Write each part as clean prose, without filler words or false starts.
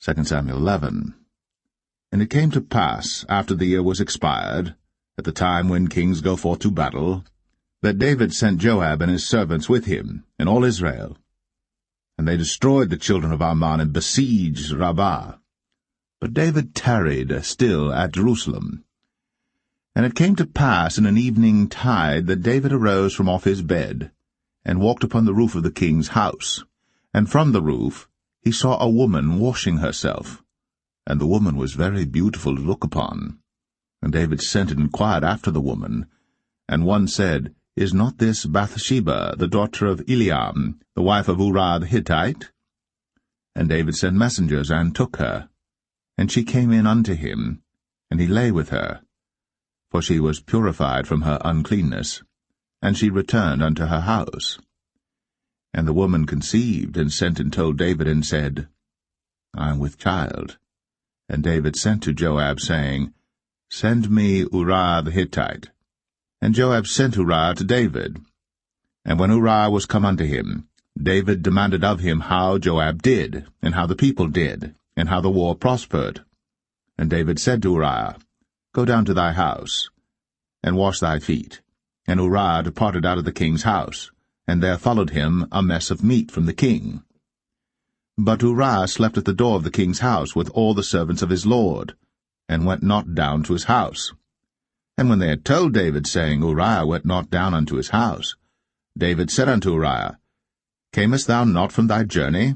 2 Samuel 11. And it came to pass, after the year was expired, at the time when kings go forth to battle, that David sent Joab and his servants with him, and all Israel. And they destroyed the children of Ammon and besieged Rabbah. But David tarried still at Jerusalem. And it came to pass in an evening tide that David arose from off his bed, and walked upon the roof of the king's house. And from the roof he saw a woman washing herself, and the woman was very beautiful to look upon. And David sent and inquired after the woman. And one said, Is not this Bathsheba, the daughter of Eliam, the wife of Uriah the Hittite? And David sent messengers, and took her. And she came in unto him, and he lay with her. For she was purified from her uncleanness, and she returned unto her house. And the woman conceived, and sent and told David, and said, I am with child. And David sent to Joab, saying, Send me Uriah the Hittite. And Joab sent Uriah to David. And when Uriah was come unto him, David demanded of him how Joab did, and how the people did, and how the war prospered. And David said to Uriah, Go down to thy house, and wash thy feet. And Uriah departed out of the king's house, and there followed him a mess of meat from the king. But Uriah slept at the door of the king's house with all the servants of his lord, and went not down to his house. And when they had told David, saying, Uriah went not down unto his house, David said unto Uriah, Camest thou not from thy journey?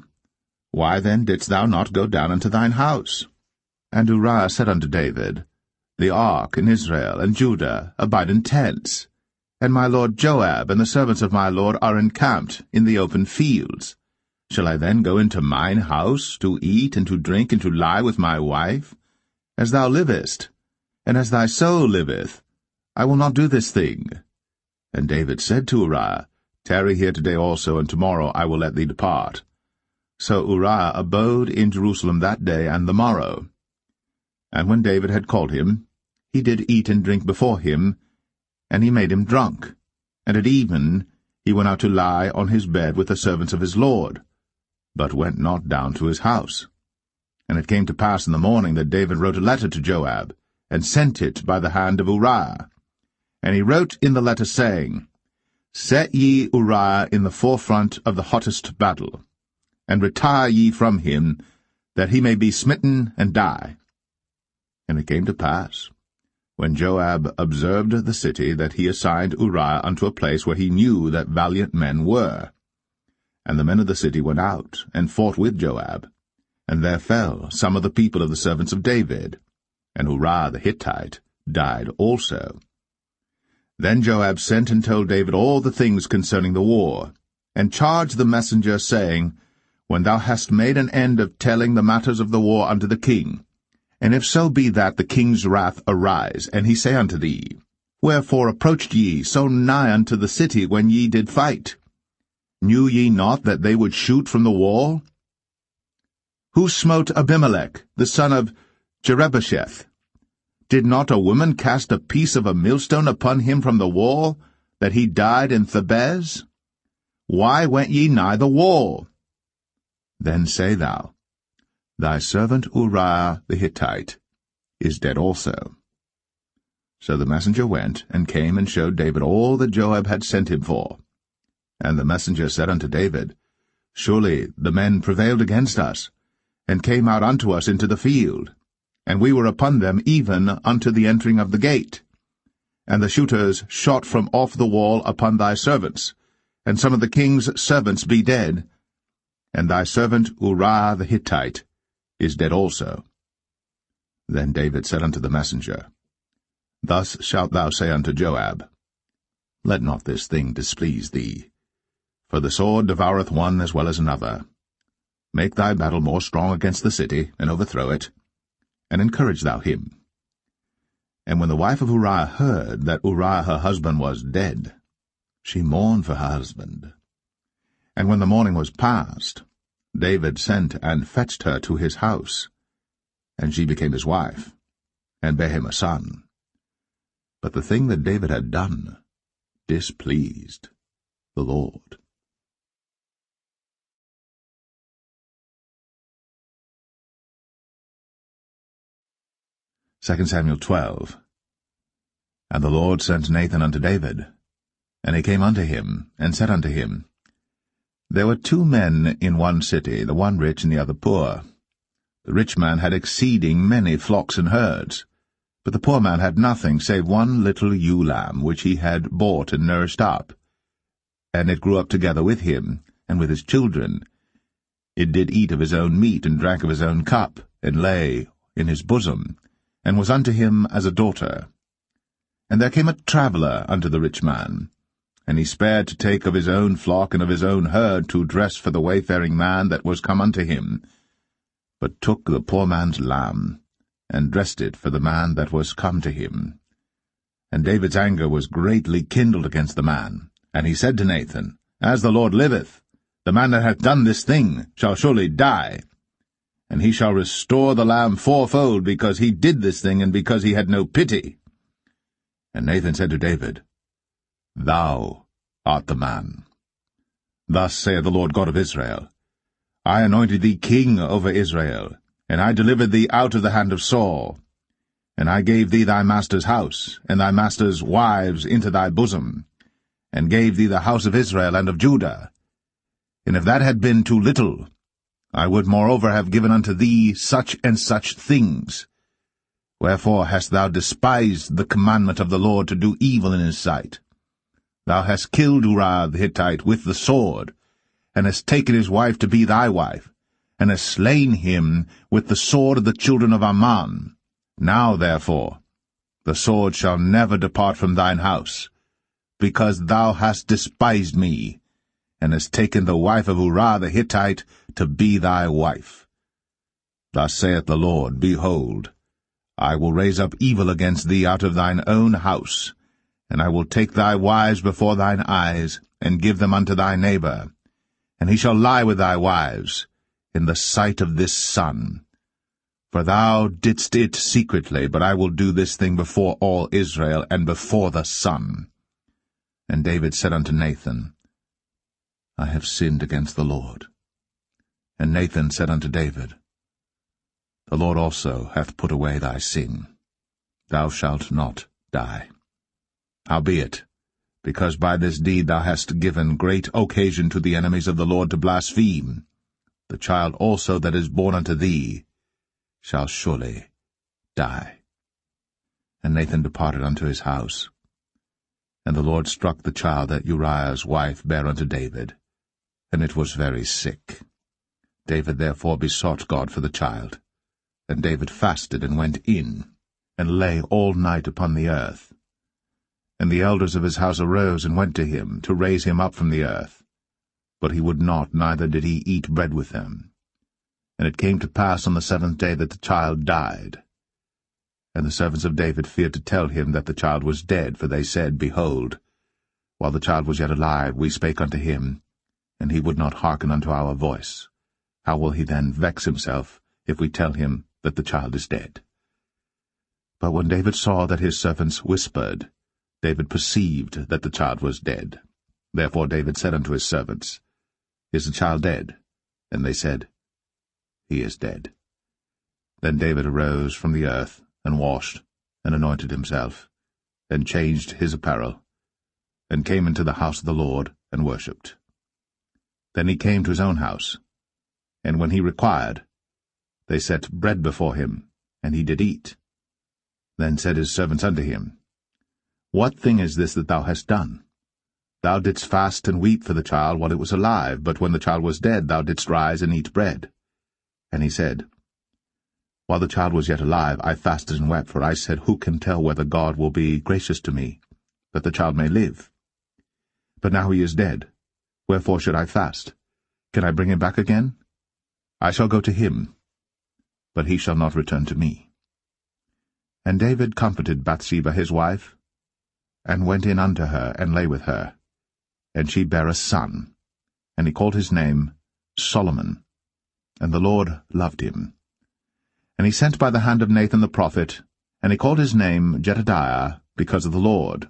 Why then didst thou not go down unto thine house? And Uriah said unto David, The ark and Israel and Judah abide in tents, and my lord Joab and the servants of my lord are encamped in the open fields. Shall I then go into mine house to eat and to drink and to lie with my wife? As thou livest, and as thy soul liveth, I will not do this thing. And David said to Uriah, Tarry here today also, and tomorrow I will let thee depart. So Uriah abode in Jerusalem that day and the morrow. And when David had called him, he did eat and drink before him, and he made him drunk. And at even he went out to lie on his bed with the servants of his lord, but went not down to his house. And it came to pass in the morning that David wrote a letter to Joab, and sent it by the hand of Uriah. And he wrote in the letter, saying, Set ye Uriah in the forefront of the hottest battle, and retire ye from him, that he may be smitten and die. And it came to pass, when Joab observed the city, that he assigned Uriah unto a place where he knew that valiant men were. And the men of the city went out, and fought with Joab. And there fell some of the people of the servants of David, and Uriah the Hittite died also. Then Joab sent and told David all the things concerning the war, and charged the messenger, saying, When thou hast made an end of telling the matters of the war unto the king, and if so be that the king's wrath arise, and he say unto thee, Wherefore approached ye so nigh unto the city when ye did fight? Knew ye not that they would shoot from the wall? Who smote Abimelech, the son of Jerubbesheth? Did not a woman cast a piece of a millstone upon him from the wall, that he died in Thebez? Why went ye nigh the wall? Then say thou, Thy servant Uriah the Hittite is dead also. So the messenger went, and came and showed David all that Joab had sent him for. And the messenger said unto David, Surely the men prevailed against us, and came out unto us into the field, and we were upon them even unto the entering of the gate. And the shooters shot from off the wall upon thy servants, and some of the king's servants be dead, and thy servant Uriah the Hittite is dead also. Then David said unto the messenger, Thus shalt thou say unto Joab, Let not this thing displease thee, for the sword devoureth one as well as another. Make thy battle more strong against the city, and overthrow it, and encourage thou him. And when the wife of Uriah heard that Uriah her husband was dead, she mourned for her husband. And when the morning was past, David sent and fetched her to his house, and she became his wife, and bare him a son. But the thing that David had done displeased the Lord. 2 Samuel 12. And the Lord sent Nathan unto David. And he came unto him, and said unto him, There were 2 men in one city, the one rich and the other poor. The rich man had exceeding many flocks and herds, but the poor man had nothing save one little ewe lamb, which he had bought and nourished up. And it grew up together with him, and with his children. It did eat of his own meat, and drank of his own cup, and lay in his bosom, and was unto him as a daughter. And there came a traveller unto the rich man, and he spared to take of his own flock and of his own herd to dress for the wayfaring man that was come unto him, but took the poor man's lamb, and dressed it for the man that was come to him. And David's anger was greatly kindled against the man, and he said to Nathan, As the Lord liveth, the man that hath done this thing shall surely die, and he shall restore the lamb 4-fold, because he did this thing, and because he had no pity. And Nathan said to David, Thou art the man. Thus saith the Lord God of Israel, I anointed thee king over Israel, and I delivered thee out of the hand of Saul. And I gave thee thy master's house, and thy master's wives into thy bosom, and gave thee the house of Israel and of Judah. And if that had been too little, I would moreover have given unto thee such and such things. Wherefore hast thou despised the commandment of the Lord to do evil in his sight? Thou hast killed Uriah the Hittite with the sword, and hast taken his wife to be thy wife, and hast slain him with the sword of the children of Ammon. Now, therefore, the sword shall never depart from thine house, because thou hast despised me, and hast taken the wife of Uriah the Hittite to be thy wife. Thus saith the Lord, Behold, I will raise up evil against thee out of thine own house, and I will take thy wives before thine eyes, and give them unto thy neighbor, and he shall lie with thy wives in the sight of this sun. For thou didst it secretly, but I will do this thing before all Israel, and before the sun. And David said unto Nathan, I have sinned against the Lord. And Nathan said unto David, The Lord also hath put away thy sin. Thou shalt not die. Howbeit, because by this deed thou hast given great occasion to the enemies of the Lord to blaspheme, the child also that is born unto thee shall surely die. And Nathan departed unto his house. And the Lord struck the child that Uriah's wife bare unto David, and it was very sick. David therefore besought God for the child. And David fasted and went in, and lay all night upon the earth. And the elders of his house arose and went to him, to raise him up from the earth. But he would not, neither did he eat bread with them. And it came to pass on the 7th day that the child died. And the servants of David feared to tell him that the child was dead, for they said, Behold, while the child was yet alive, we spake unto him, and he would not hearken unto our voice. How will he then vex himself, if we tell him that the child is dead? But when David saw that his servants whispered, David perceived that the child was dead. Therefore David said unto his servants, Is the child dead? And they said, He is dead. Then David arose from the earth, and washed, and anointed himself, and changed his apparel, and came into the house of the Lord, and worshipped. Then he came to his own house, and when he required, they set bread before him, and he did eat. Then said his servants unto him, What thing is this that thou hast done? Thou didst fast and weep for the child while it was alive, but when the child was dead thou didst rise and eat bread. And he said, While the child was yet alive, I fasted and wept, for I said, Who can tell whether God will be gracious to me, that the child may live? But now he is dead. Wherefore should I fast? Can I bring him back again? I shall go to him, but he shall not return to me. And David comforted Bathsheba his wife, and went in unto her, and lay with her. And she bare a son, and he called his name Solomon. And the Lord loved him. And he sent by the hand of Nathan the prophet, and he called his name Jedediah, because of the Lord.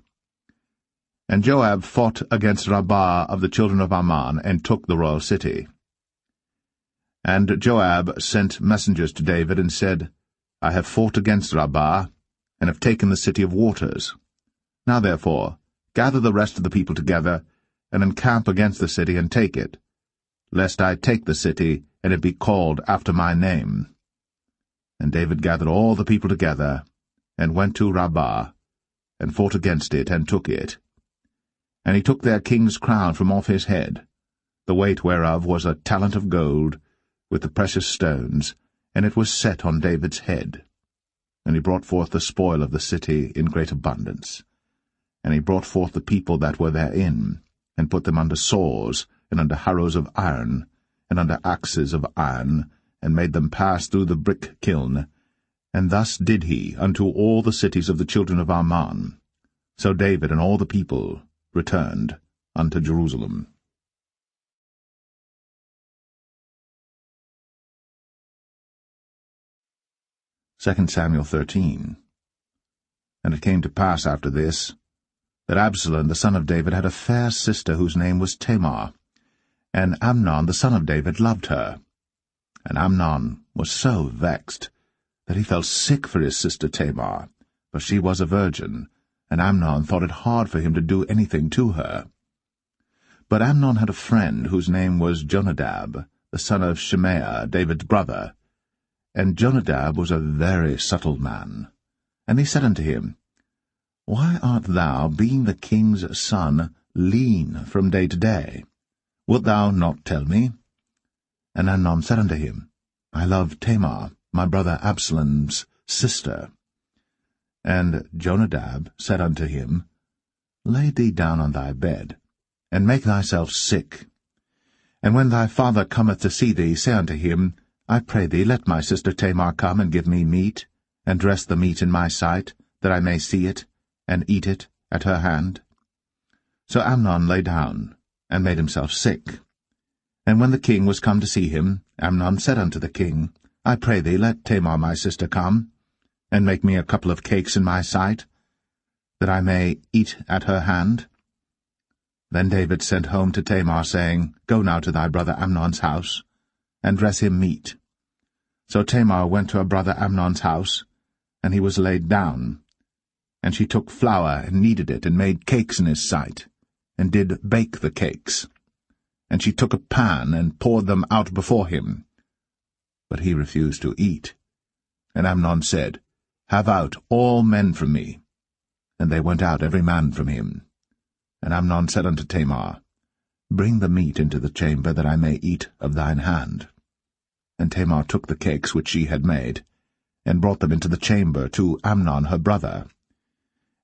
And Joab fought against Rabbah of the children of Ammon, and took the royal city. And Joab sent messengers to David, and said, I have fought against Rabbah, and have taken the city of waters. Now therefore, gather the rest of the people together, and encamp against the city, and take it, lest I take the city, and it be called after my name. And David gathered all the people together, and went to Rabbah, and fought against it, and took it. And he took their king's crown from off his head, the weight whereof was a talent of gold, with the precious stones, and it was set on David's head. And he brought forth the spoil of the city in great abundance. And he brought forth the people that were therein, and put them under saws, and under harrows of iron, and under axes of iron, and made them pass through the brick kiln. And thus did he unto all the cities of the children of Ammon. So David and all the people returned unto Jerusalem. 2 Samuel 13. And it came to pass after this, that Absalom the son of David had a fair sister whose name was Tamar, and Amnon the son of David loved her. And Amnon was so vexed that he felt sick for his sister Tamar, for she was a virgin, and Amnon thought it hard for him to do anything to her. But Amnon had a friend whose name was Jonadab, the son of Shimea, David's brother. And Jonadab was a very subtle man. And he said unto him, Why art thou, being the king's son, lean from day to day? Wilt thou not tell me? And Amnon said unto him, I love Tamar, my brother Absalom's sister. And Jonadab said unto him, Lay thee down on thy bed, and make thyself sick. And when thy father cometh to see thee, say unto him, I pray thee, let my sister Tamar come and give me meat, and dress the meat in my sight, that I may see it, and eat it at her hand. So Amnon lay down, and made himself sick. And when the king was come to see him, Amnon said unto the king, I pray thee, let Tamar my sister come, and make me a couple of cakes in my sight, that I may eat at her hand. Then David sent home to Tamar, saying, Go now to thy brother Amnon's house, and dress him meat. So Tamar went to her brother Amnon's house, and he was laid down. And she took flour, and kneaded it, and made cakes in his sight, and did bake the cakes. And she took a pan, and poured them out before him. But he refused to eat. And Amnon said, Have out all men from me. And they went out every man from him. And Amnon said unto Tamar, Bring the meat into the chamber, that I may eat of thine hand. And Tamar took the cakes which she had made, and brought them into the chamber to Amnon her brother.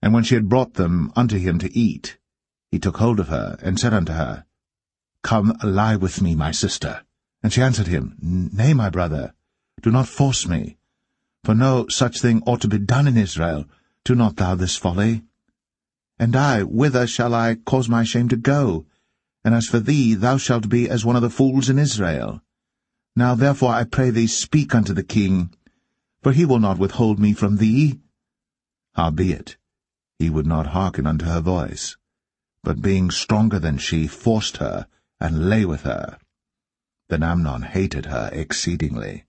And when she had brought them unto him to eat, he took hold of her, and said unto her, Come, lie with me, my sister. And she answered him, Nay, my brother, do not force me. For no such thing ought to be done in Israel. Do not thou this folly. And I, whither shall I cause my shame to go? And as for thee, thou shalt be as one of the fools in Israel. Now therefore I pray thee, speak unto the king, for he will not withhold me from thee. Howbeit, he would not hearken unto her voice, but being stronger than she, forced her, and lay with her. Then Amnon hated her exceedingly,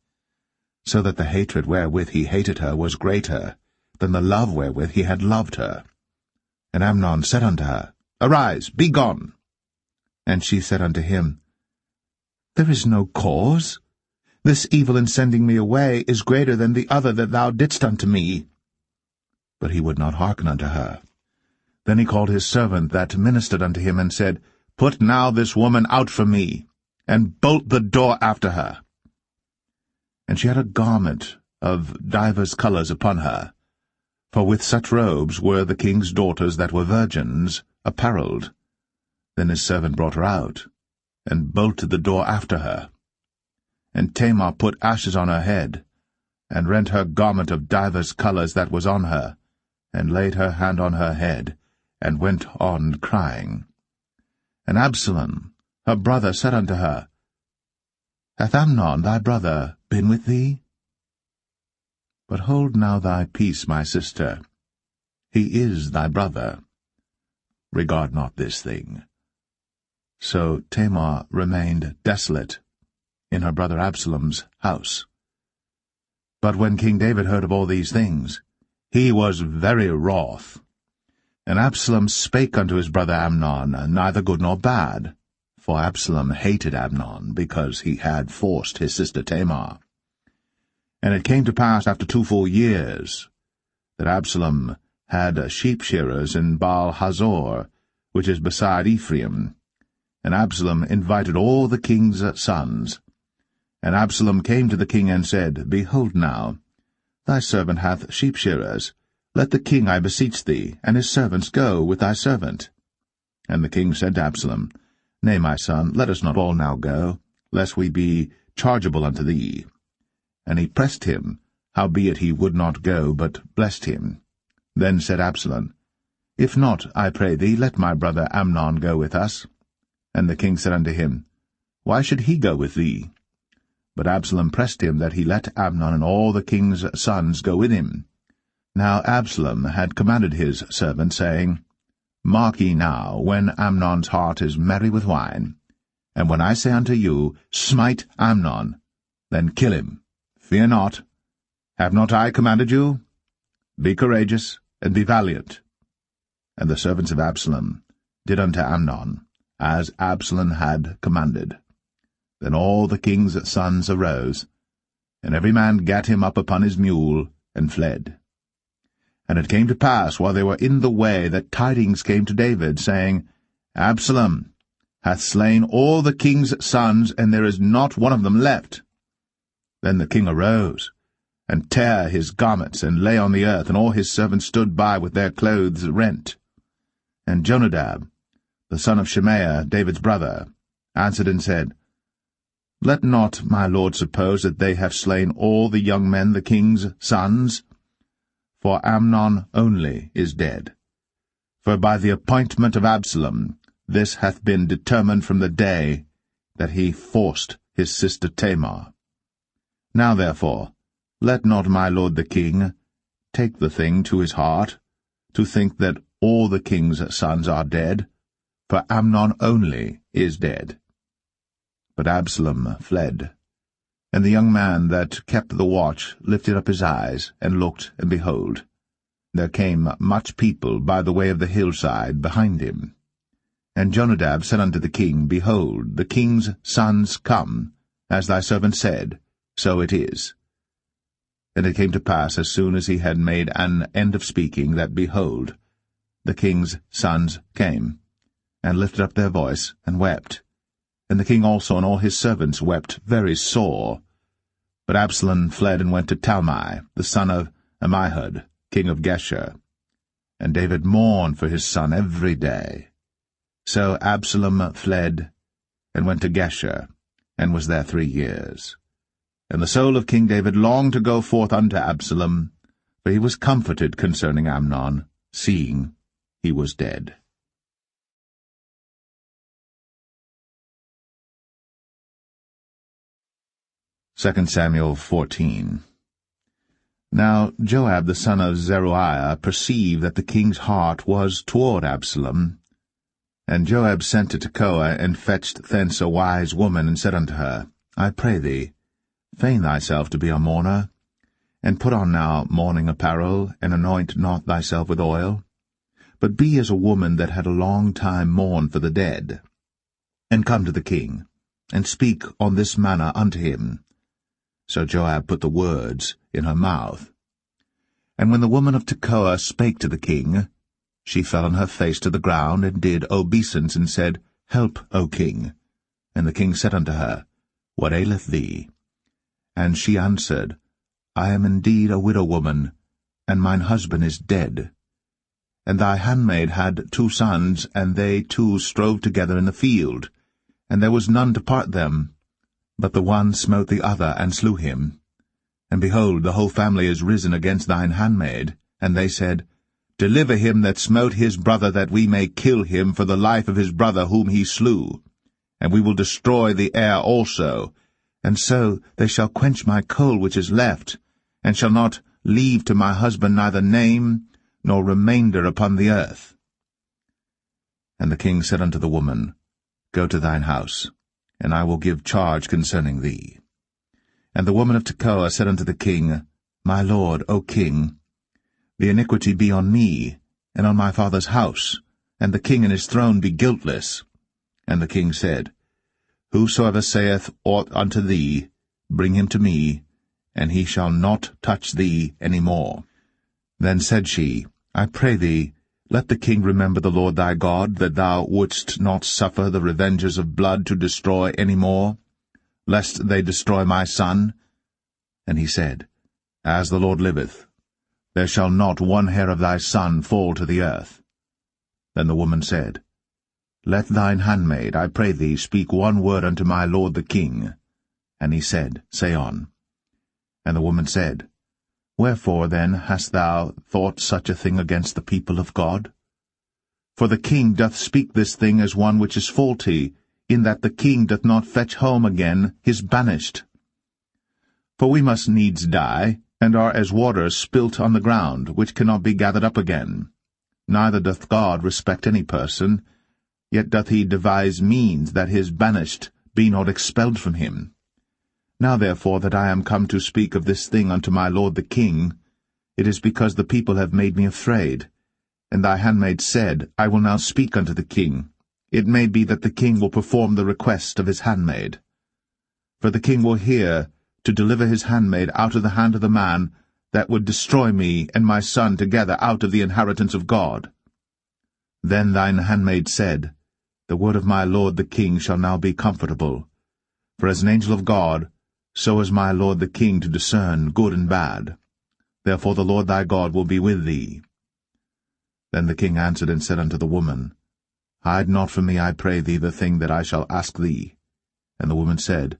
so that the hatred wherewith he hated her was greater than the love wherewith he had loved her. And Amnon said unto her, Arise, be gone. And she said unto him, There is no cause. This evil in sending me away is greater than the other that thou didst unto me. But he would not hearken unto her. Then he called his servant that ministered unto him, and said, Put now this woman out from me, and bolt the door after her. And she had a garment of divers colours upon her, for with such robes were the king's daughters that were virgins apparelled. Then his servant brought her out, and bolted the door after her. And Tamar put ashes on her head, and rent her garment of divers colours that was on her, and laid her hand on her head, and went on crying. And Absalom, her brother, said unto her, Hath Amnon thy brother been with thee? But hold now thy peace, my sister. He is thy brother. Regard not this thing. So Tamar remained desolate in her brother Absalom's house. But when King David heard of all these things, he was very wroth. And Absalom spake unto his brother Amnon, neither good nor bad, for Absalom hated Amnon, because he had forced his sister Tamar. And it came to pass after 2 full years, that Absalom had sheep-shearers in Baal-Hazor, which is beside Ephraim. And Absalom invited all the king's sons. And Absalom came to the king and said, Behold now, thy servant hath sheep-shearers. Let the king, I beseech thee, and his servants go with thy servant. And the king said to Absalom, Nay, my son, let us not all now go, lest we be chargeable unto thee. And he pressed him, howbeit he would not go, but blessed him. Then said Absalom, If not, I pray thee, let my brother Amnon go with us. And the king said unto him, Why should he go with thee? But Absalom pressed him that he let Amnon and all the king's sons go with him. Now Absalom had commanded his servant, saying, Mark ye now, when Amnon's heart is merry with wine, and when I say unto you, Smite Amnon, then kill him. Fear not. Have not I commanded you? Be courageous, and be valiant. And the servants of Absalom did unto Amnon, as Absalom had commanded. Then all the king's sons arose, and every man gat him up upon his mule, and fled. And it came to pass, while they were in the way, that tidings came to David, saying, Absalom hath slain all the king's sons, and there is not one of them left. Then the king arose, and tare his garments, and lay on the earth, and all his servants stood by with their clothes rent. And Jonadab, the son of Shemaiah, David's brother, answered and said, Let not my lord suppose that they have slain all the young men, the king's sons, for Amnon only is dead. For by the appointment of Absalom this hath been determined from the day that he forced his sister Tamar. Now therefore, let not my lord the king take the thing to his heart, to think that all the king's sons are dead, for Amnon only is dead. But Absalom fled. And the young man that kept the watch lifted up his eyes, and looked, and behold, there came much people by the way of the hillside behind him. And Jonadab said unto the king, Behold, the king's sons come, as thy servant said, so it is. And it came to pass, as soon as he had made an end of speaking, that, behold, the king's sons came, and lifted up their voice, and wept. And the king also and all his servants wept very sore. But Absalom fled and went to Talmai, the son of Ammihud, king of Geshur. And David mourned for his son every day. So Absalom fled, and went to Geshur, and was there 3 years. And the soul of King David longed to go forth unto Absalom, for he was comforted concerning Amnon, seeing he was dead. 2 Samuel 14. Now Joab the son of Zeruiah perceived that the king's heart was toward Absalom. And Joab sent to Tekoa, and fetched thence a wise woman, and said unto her, I pray thee, feign thyself to be a mourner, and put on now mourning apparel, and anoint not thyself with oil, but be as a woman that had a long time mourned for the dead. And come to the king, and speak on this manner unto him. So Joab put the words in her mouth. And when the woman of Tekoa spake to the king, she fell on her face to the ground, and did obeisance, and said, Help, O king. And the king said unto her, What aileth thee? And she answered, I am indeed a widow woman, and mine husband is dead. And thy handmaid had 2 sons, and they 2 strove together in the field, and there was none to part them. But the one smote the other, and slew him. And behold, the whole family is risen against thine handmaid. And they said, Deliver him that smote his brother, that we may kill him for the life of his brother whom he slew. And we will destroy the heir also. And so they shall quench my coal which is left, and shall not leave to my husband neither name nor remainder upon the earth. And the king said unto the woman, Go to thine house, and I will give charge concerning thee. And the woman of Tekoa said unto the king, My lord, O king, the iniquity be on me, and on my father's house, and the king and his throne be guiltless. And the king said, Whosoever saith aught unto thee, bring him to me, and he shall not touch thee any more. Then said she, I pray thee, let the king remember the Lord thy God, that thou wouldst not suffer the revengers of blood to destroy any more, lest they destroy my son. And he said, As the Lord liveth, there shall not one hair of thy son fall to the earth. Then the woman said, Let thine handmaid, I pray thee, speak one word unto my lord the king. And he said, Say on. And the woman said, Wherefore then hast thou thought such a thing against the people of God? For the king doth speak this thing as one which is faulty, in that the king doth not fetch home again his banished. For we must needs die, and are as waters spilt on the ground, which cannot be gathered up again. Neither doth God respect any person, yet doth he devise means that his banished be not expelled from him. Now therefore that I am come to speak of this thing unto my lord the king, it is because the people have made me afraid. And thy handmaid said, I will now speak unto the king. It may be that the king will perform the request of his handmaid. For the king will hear to deliver his handmaid out of the hand of the man that would destroy me and my son together out of the inheritance of God. Then thine handmaid said, The word of my lord the king shall now be comfortable. For as an angel of God, so is my lord the king to discern good and bad. Therefore the Lord thy God will be with thee. Then the king answered and said unto the woman, Hide not from me, I pray thee, the thing that I shall ask thee. And the woman said,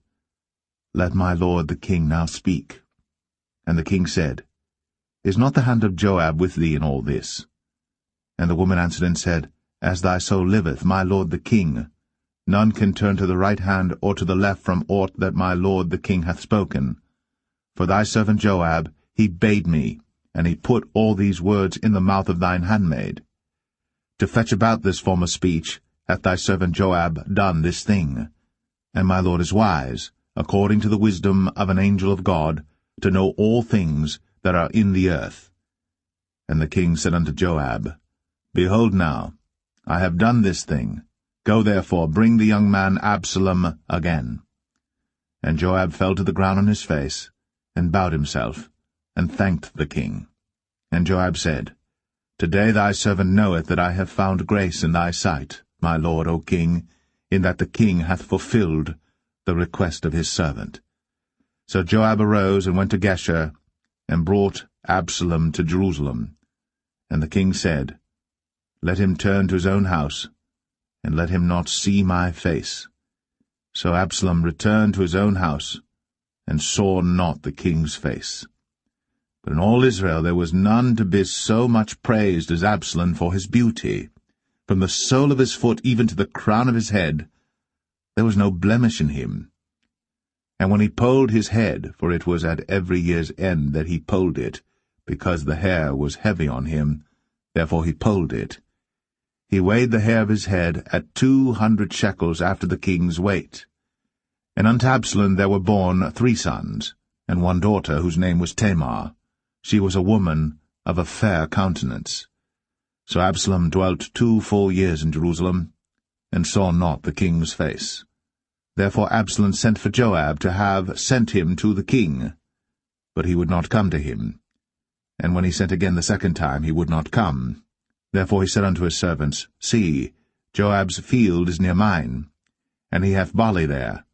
Let my lord the king now speak. And the king said, Is not the hand of Joab with thee in all this? And the woman answered and said, As thy soul liveth, my lord the king, none can turn to the right hand or to the left from aught that my lord the king hath spoken. For thy servant Joab, he bade me, and he put all these words in the mouth of thine handmaid. To fetch about this former speech hath thy servant Joab done this thing. And my lord is wise, according to the wisdom of an angel of God, to know all things that are in the earth. And the king said unto Joab, Behold now, I have done this thing. Go therefore, bring the young man Absalom again. And Joab fell to the ground on his face, and bowed himself, and thanked the king. And Joab said, Today thy servant knoweth that I have found grace in thy sight, my lord, O king, in that the king hath fulfilled the request of his servant. So Joab arose and went to Geshur, and brought Absalom to Jerusalem. And the king said, Let him turn to his own house, and let him not see my face. So Absalom returned to his own house, and saw not the king's face. But in all Israel there was none to be so much praised as Absalom for his beauty. From the sole of his foot even to the crown of his head, there was no blemish in him. And when he polled his head, for it was at every year's end that he polled it, because the hair was heavy on him, therefore he polled it, he weighed the hair of his head at 200 shekels after the king's weight. And unto Absalom there were born 3 sons, and 1 daughter, whose name was Tamar. She was a woman of a fair countenance. So Absalom dwelt 2 full years in Jerusalem, and saw not the king's face. Therefore Absalom sent for Joab to have sent him to the king. But he would not come to him. And when he sent again the 2nd time, he would not come. Therefore he said unto his servants, See, Joab's field is near mine, and he hath barley there.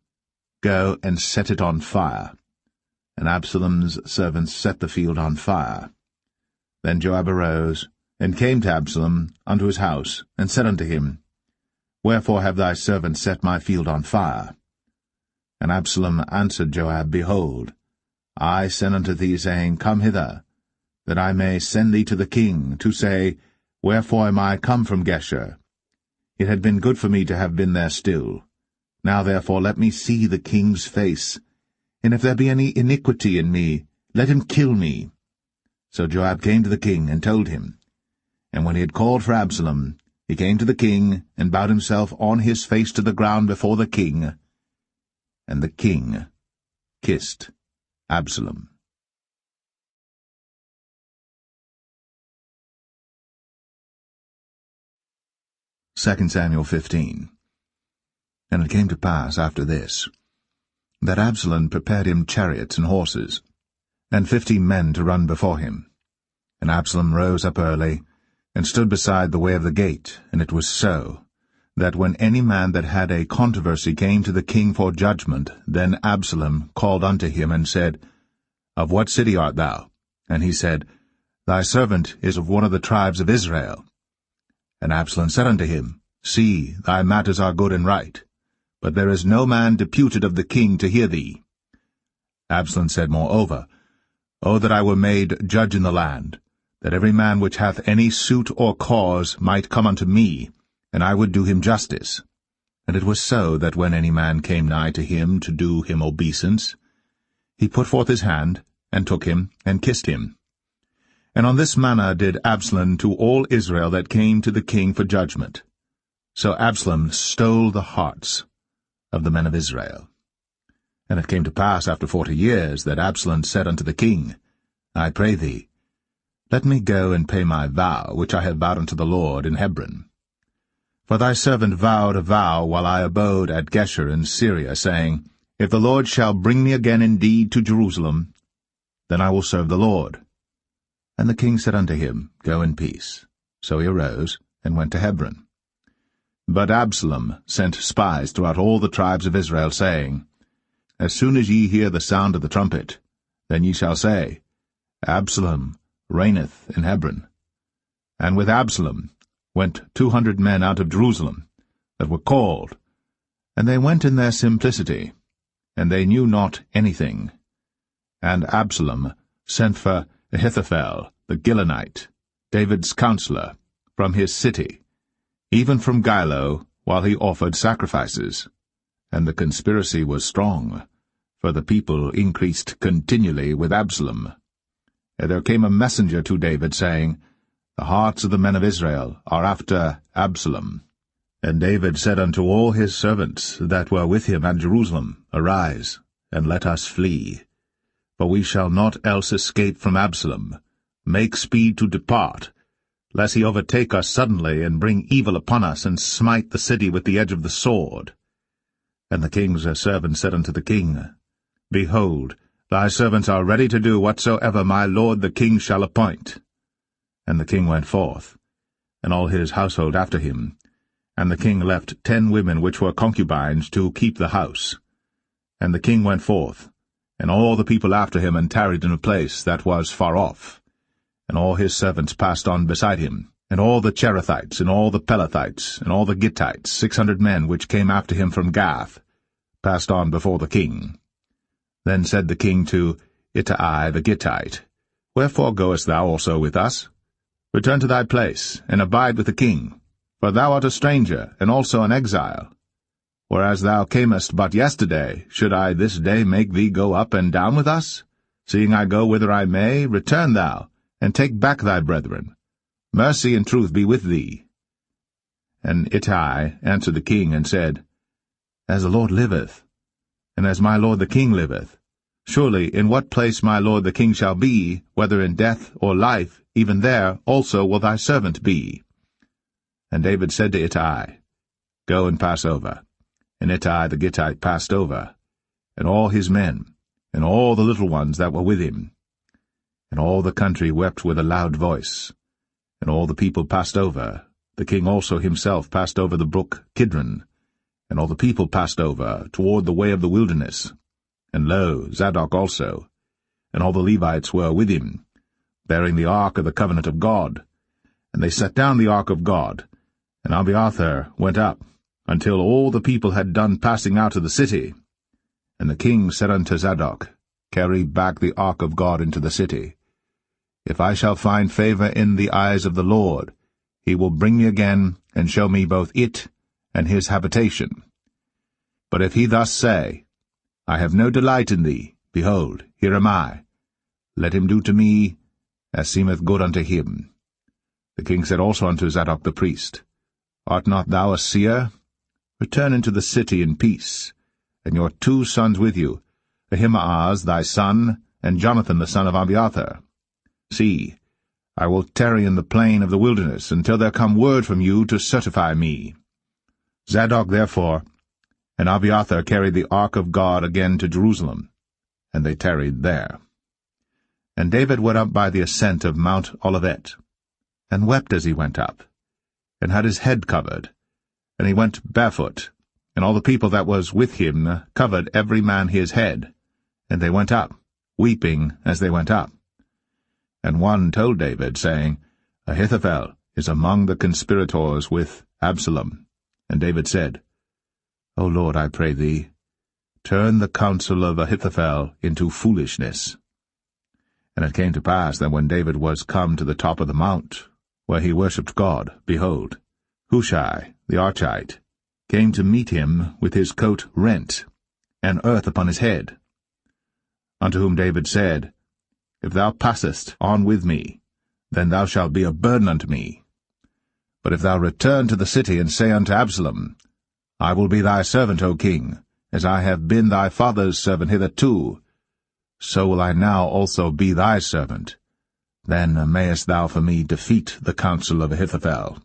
Go and set it on fire. And Absalom's servants set the field on fire. Then Joab arose, and came to Absalom unto his house, and said unto him, Wherefore have thy servants set my field on fire? And Absalom answered Joab, Behold, I sent unto thee, saying, Come hither, that I may send thee to the king, to say, Wherefore am I come from Geshur? It had been good for me to have been there still. Now therefore let me see the king's face, and if there be any iniquity in me, let him kill me. So Joab came to the king, and told him. And when he had called for Absalom, he came to the king, and bowed himself on his face to the ground before the king. And the king kissed Absalom. 2 Samuel 15. And it came to pass after this, that Absalom prepared him chariots and horses, and 50 men to run before him. And Absalom rose up early, and stood beside the way of the gate. And it was so, that when any man that had a controversy came to the king for judgment, then Absalom called unto him, and said, Of what city art thou? And he said, Thy servant is of one of the tribes of Israel. And Absalom said unto him, See, thy matters are good and right, but there is no man deputed of the king to hear thee. Absalom said moreover, O that I were made judge in the land, that every man which hath any suit or cause might come unto me, and I would do him justice. And it was so, that when any man came nigh to him to do him obeisance, he put forth his hand, and took him, and kissed him. And on this manner did Absalom to all Israel that came to the king for judgment. So Absalom stole the hearts of the men of Israel. And it came to pass after 40 years, that Absalom said unto the king, I pray thee, let me go and pay my vow, which I have vowed unto the Lord in Hebron. For thy servant vowed a vow while I abode at Geshur in Syria, saying, If the Lord shall bring me again indeed to Jerusalem, then I will serve the Lord. And the king said unto him, Go in peace. So he arose, and went to Hebron. But Absalom sent spies throughout all the tribes of Israel, saying, As soon as ye hear the sound of the trumpet, then ye shall say, Absalom reigneth in Hebron. And with Absalom went 200 men out of Jerusalem, that were called, and they went in their simplicity, and they knew not anything. And Absalom sent for Ahithophel the Gilonite, David's counselor, from his city, even from Gilo, while he offered sacrifices. And the conspiracy was strong, for the people increased continually with Absalom. And there came a messenger to David, saying, The hearts of the men of Israel are after Absalom. And David said unto all his servants that were with him at Jerusalem, Arise, and let us flee. For we shall not else escape from Absalom. Make speed to depart, lest he overtake us suddenly, and bring evil upon us, and smite the city with the edge of the sword. And the king's servants said unto the king, Behold, thy servants are ready to do whatsoever my lord the king shall appoint. And the king went forth, and all his household after him. And the king left 10 women which were concubines to keep the house. And the king went forth, and all the people after him, and tarried in a place that was far off. And all his servants passed on beside him, and all the Cherethites, and all the Pelethites, and all the Gittites, 600 men which came after him from Gath, passed on before the king. Then said the king to Ittai the Gittite, Wherefore goest thou also with us? Return to thy place, and abide with the king, for thou art a stranger, and also an exile. Whereas thou camest but yesterday, should I this day make thee go up and down with us? Seeing I go whither I may, return thou, and take back thy brethren. Mercy and truth be with thee. And Ittai answered the king, and said, As the Lord liveth, and as my lord the king liveth, surely in what place my lord the king shall be, whether in death or life, even there also will thy servant be. And David said to Ittai, Go and pass over. And Ittai the Gittite passed over, and all his men, and all the little ones that were with him. And all the country wept with a loud voice. And all the people passed over. The king also himself passed over the brook Kidron. And all the people passed over toward the way of the wilderness. And lo, Zadok also, and all the Levites were with him, bearing the ark of the covenant of God. And they set down the ark of God, and Abiathar went up, until all the people had done passing out of the city. And the king said unto Zadok, Carry back the ark of God into the city. If I shall find favor in the eyes of the Lord, he will bring me again, and show me both it and his habitation. But if he thus say, I have no delight in thee, behold, here am I. Let him do to me as seemeth good unto him. The king said also unto Zadok the priest, Art not thou a seer? Return into the city in peace, and your 2 sons with you, Ahimaaz thy son, and Jonathan the son of Abiathar. See, I will tarry in the plain of the wilderness until there come word from you to certify me. Zadok therefore and Abiathar carried the ark of God again to Jerusalem, and they tarried there. And David went up by the ascent of Mount Olivet, and wept as he went up, and had his head covered, and he went barefoot, and all the people that was with him covered every man his head, and they went up, weeping as they went up. And one told David, saying, Ahithophel is among the conspirators with Absalom. And David said, O Lord, I pray thee, turn the counsel of Ahithophel into foolishness. And it came to pass that when David was come to the top of the mount, where he worshipped God, behold, Hushai the Archite came to meet him with his coat rent, and earth upon his head. Unto whom David said, If thou passest on with me, then thou shalt be a burden unto me. But if thou return to the city, and say unto Absalom, I will be thy servant, O king, as I have been thy father's servant hitherto, so will I now also be thy servant. Then mayest thou for me defeat the counsel of Ahithophel.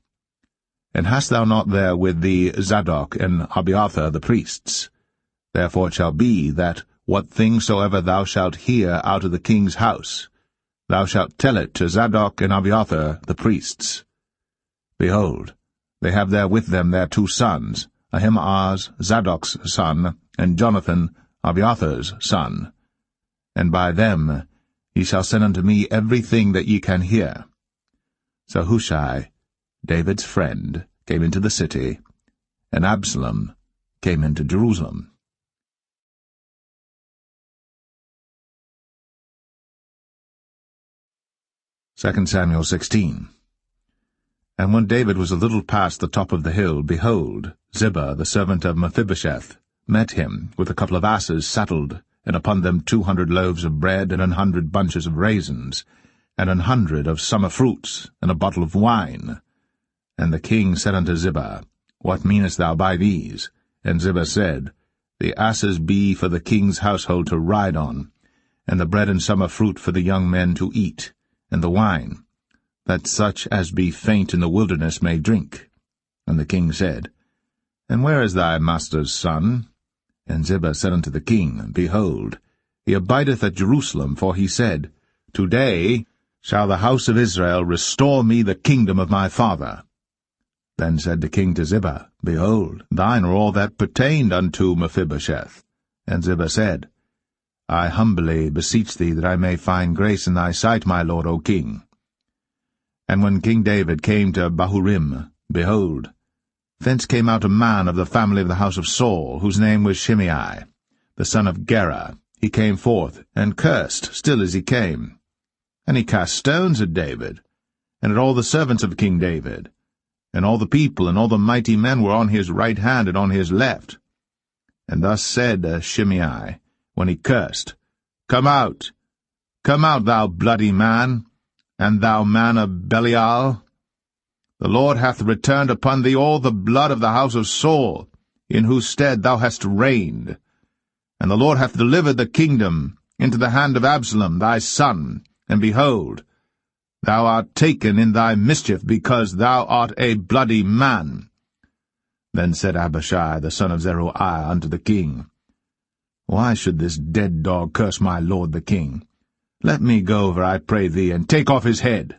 And hast thou not there with thee Zadok and Abiathar the priests? Therefore it shall be that what thing soever thou shalt hear out of the king's house, thou shalt tell it to Zadok and Abiathar the priests. Behold, they have there with them their 2 sons, Ahimaaz Zadok's son, and Jonathan Abiathar's son. And by them ye shall send unto me everything that ye can hear. So Hushai, David's friend, came into the city, and Absalom came into Jerusalem. 2 Samuel 16. And when David was a little past the top of the hill, behold, Ziba, the servant of Mephibosheth, met him with a couple of asses saddled, and upon them 200 loaves of bread, and 100 bunches of raisins, and 100 of summer fruits, and a bottle of wine. And the king said unto Ziba, What meanest thou by these? And Ziba said, The asses be for the king's household to ride on, and the bread and summer fruit for the young men to eat, and the wine, that such as be faint in the wilderness may drink. And the king said, And where is thy master's son? And Ziba said unto the king, Behold, he abideth at Jerusalem, for he said, Today shall the house of Israel restore me the kingdom of my father. Then said the king to Ziba, Behold, thine are all that pertained unto Mephibosheth. And Ziba said, I humbly beseech thee that I may find grace in thy sight, my lord, O king. And when King David came to Bahurim, behold, thence came out a man of the family of the house of Saul, whose name was Shimei, the son of Gera. He came forth, and cursed still as he came. And he cast stones at David, and at all the servants of King David. And all the people and all the mighty men were on his right hand and on his left. And thus said Shimei, when he cursed, Come out, thou bloody man, and thou man of Belial. The Lord hath returned upon thee all the blood of the house of Saul, in whose stead thou hast reigned. And the Lord hath delivered the kingdom into the hand of Absalom thy son, and behold, thou art taken in thy mischief, because thou art a bloody man. Then said Abishai the son of Zeruiah unto the king, Why should this dead dog curse my lord the king? Let me go over, I pray thee, and take off his head.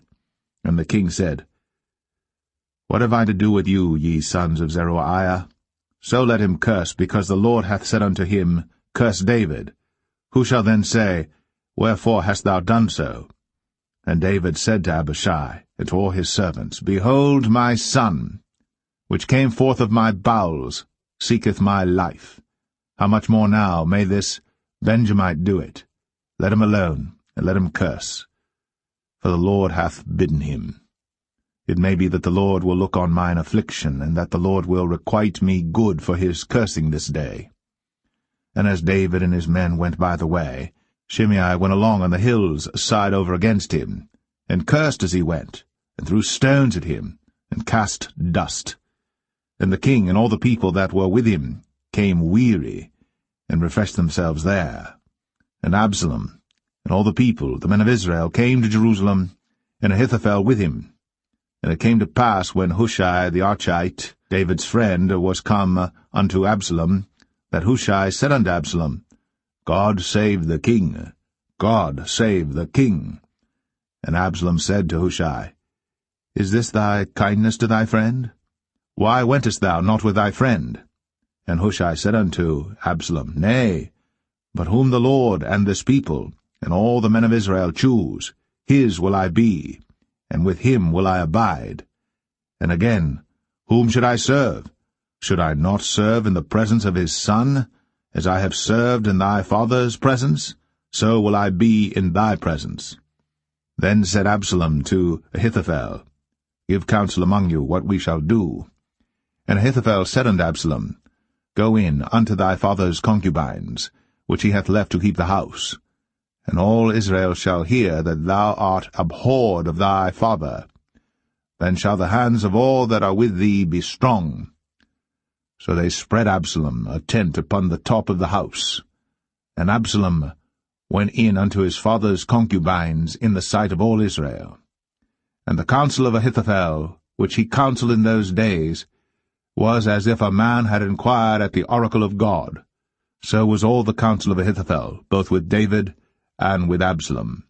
And the king said, What have I to do with you, ye sons of Zeruiah? So let him curse, because the Lord hath said unto him, Curse David. Who shall then say, Wherefore hast thou done so? And David said to Abishai, and to all his servants, Behold, my son, which came forth of my bowels, seeketh my life. How much more now may this Benjamite do it? Let him alone, and let him curse. For the Lord hath bidden him. It may be that the Lord will look on mine affliction, and that the Lord will requite me good for his cursing this day. And as David and his men went by the way, Shimei went along on the hill's side over against him, and cursed as he went, and threw stones at him, and cast dust. And the king and all the people that were with him came weary, and refreshed themselves there. And Absalom and all the people, the men of Israel, came to Jerusalem, and Ahithophel with him. And it came to pass, when Hushai the Archite, David's friend, was come unto Absalom, that Hushai said unto Absalom, God save the king! God save the king! And Absalom said to Hushai, Is this thy kindness to thy friend? Why wentest thou not with thy friend? And Hushai said unto Absalom, Nay, but whom the Lord and this people, and all the men of Israel choose, his will I be, and with him will I abide. And again, whom should I serve? Should I not serve in the presence of his son? As I have served in thy father's presence, so will I be in thy presence. Then said Absalom to Ahithophel, Give counsel among you what we shall do. And Ahithophel said unto Absalom, Go in unto thy father's concubines, which he hath left to keep the house. And all Israel shall hear that thou art abhorred of thy father. Then shall the hands of all that are with thee be strong. So they spread Absalom a tent upon the top of the house. And Absalom went in unto his father's concubines in the sight of all Israel. And the counsel of Ahithophel, which he counselled in those days, was as if a man had inquired at the oracle of God. So was all the counsel of Ahithophel, both with David and with Absalom.